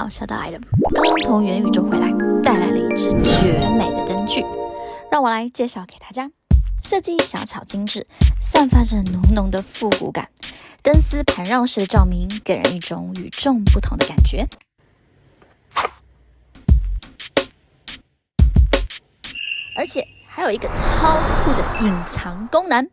好，小岛来了，刚刚从元宇宙回来，带来了一支绝美的灯具，让我来介绍给大家。设计小巧精致，散发着浓浓的复古感，灯丝盘绕式的照明给人一种与众不同的感觉。而且还有一个超酷的隐藏功能。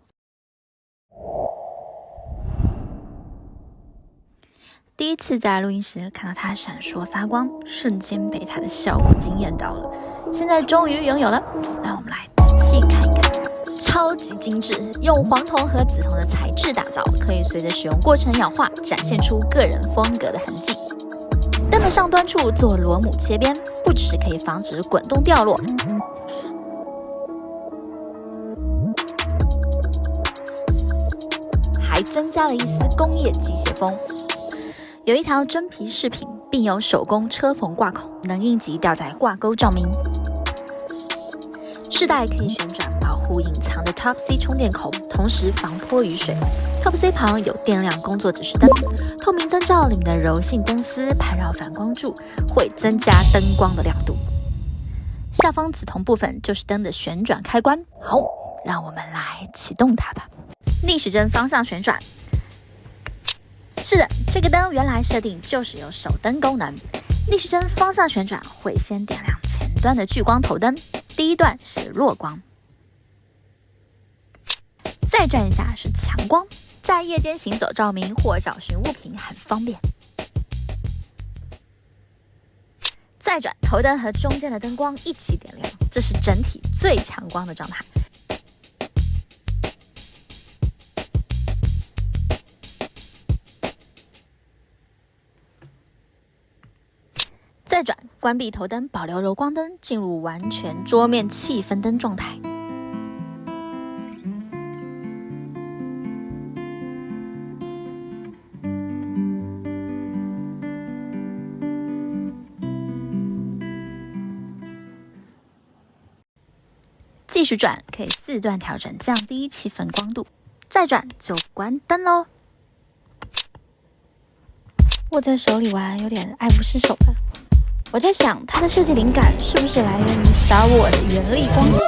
第一次在录音时看到它闪烁发光，瞬间被它的效果惊艳到了。现在终于拥有了，让我们来仔细看一看。超级精致，用黄铜和紫铜的材质打造，可以随着使用过程氧化，展现出个人风格的痕迹。灯的上端处做螺母切边，不只是可以防止滚动掉落，还增加了一丝工业机械风。有一条真皮饰品，并有手工车缝挂口，能应急吊在挂钩照明。饰带可以旋转，保护隐藏的 Type C 充电口，同时防泼雨水。Type C 旁有电量工作指示灯，透明灯罩里面的柔性灯丝盘绕反光柱，会增加灯光的亮度。下方紫铜部分就是灯的旋转开关。好，让我们来启动它吧。逆时针方向旋转。是的，这个灯原来设定就是有手灯功能。逆时针方向旋转会先点亮前端的聚光头灯，第一段是弱光，再转一下是强光，在夜间行走照明或找寻物品很方便。再转头灯和中间的灯光一起点亮，这是整体最强光的状态。再转，关闭头灯，保留柔光灯，进入完全桌面气氛灯状态。继续转，可以4段调整，降低气氛光度。再转就关灯咯。握在手里玩有点爱不释手了。我在想，它的设计灵感是不是来源于 Star Wars 的原力光剑？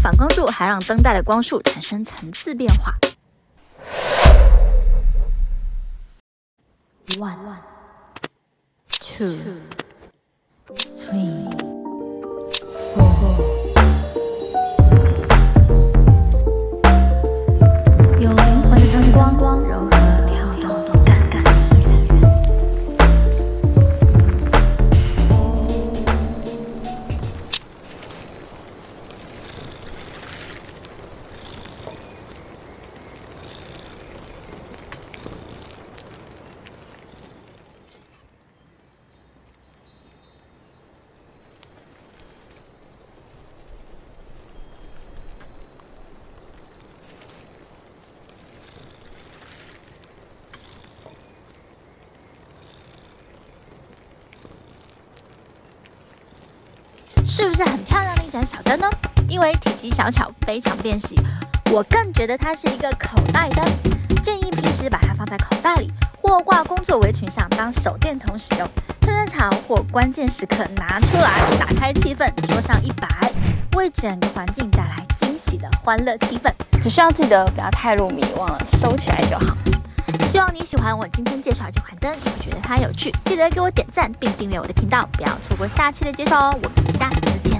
反光柱还让灯带的光束产生层次变化。One, two, three, four。有灵魂的灯光，柔和跳动，感感。是不是很漂亮的一盏小灯呢？因为体积小巧，非常便携，我更觉得它是一个口袋灯，建议平时把它放在口袋里，或挂工作围裙上当手电筒使用。趁热潮或关键时刻拿出来，打开气氛，桌上一摆，为整个环境带来惊喜的欢乐气氛。只需要记得不要太入迷，忘了收起来就好。希望你喜欢我今天介绍这款灯，如果觉得它有趣，记得给我点赞并订阅我的频道，不要错过下期的介绍哦。我们下次见。